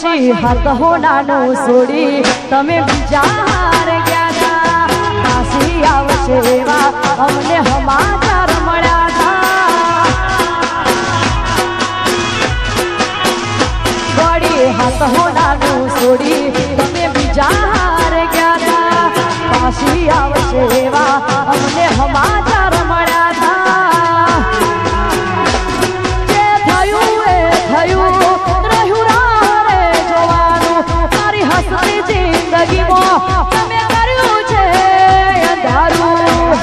પછી હાથ હોનાનું છોડી તમે બીજા હાર ગયા હતા પાછી આવશે એવા અમને સમાચાર મળ્યા હતા વળી હાથ હોનાનું છોડી તમે બીજા હાર ગયા હતા પાછી આવશે એવા અમને સમાચાર મળ્યા હતા જે થયું એ થયું જિંદગીમાં તમે કર્યું છે અંધારું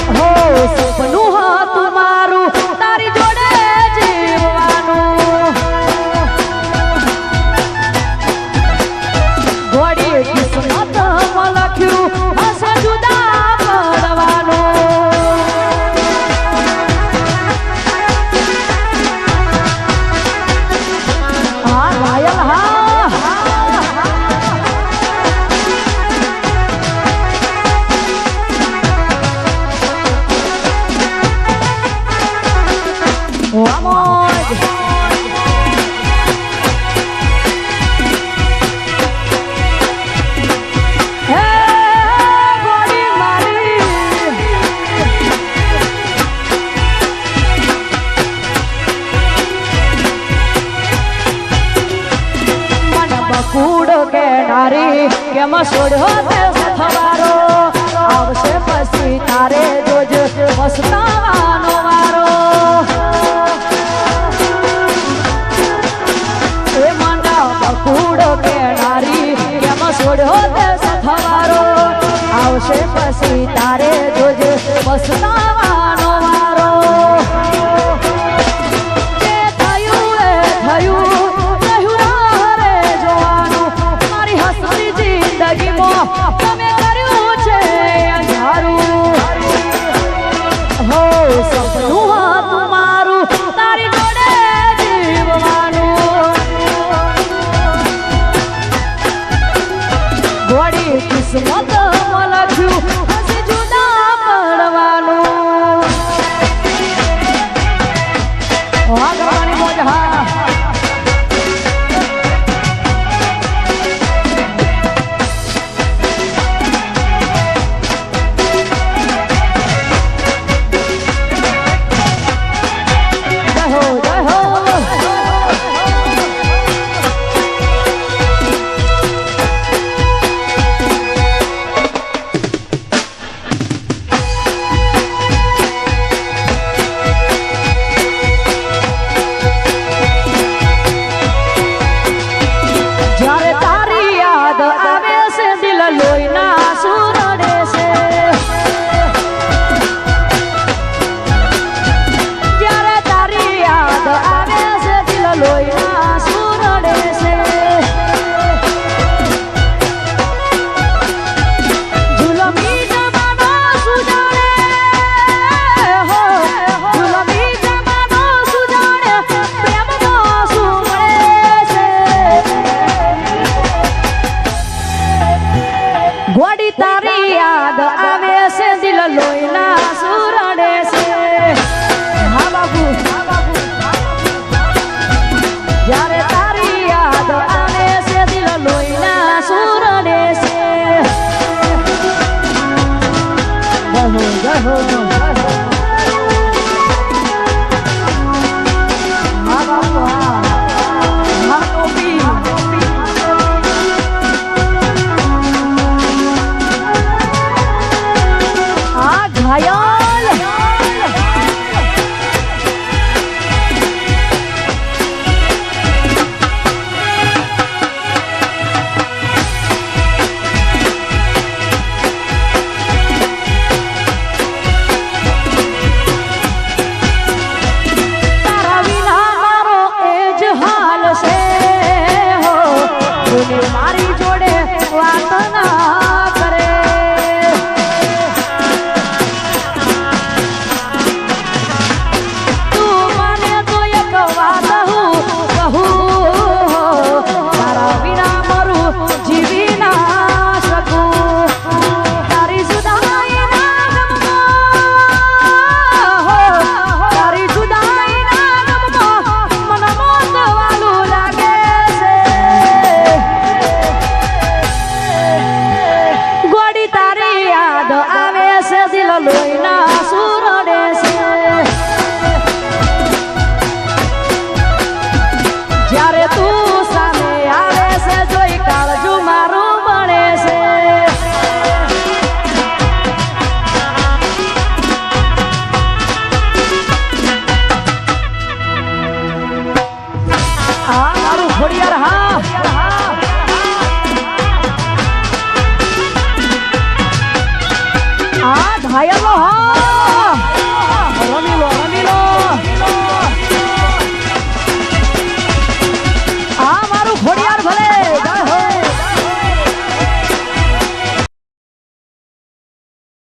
હો સપનું હતું મારું તારી જોડે જીવવાનું ઘોડી કિસ્મતમાં લખ્યું હશે જુદા પડવાનું હા ઘાયલ હા કૂડો કે નારી કેમ છોડ્યો તે સથવારો આવશે પછી તારે જોજ પસ્તાવાનો વારો એ મંડા કૂડો કે નારી કેમ છોડ્યો તે સથવારો આવશે પછી તારે જોજ પસ્તાવાનો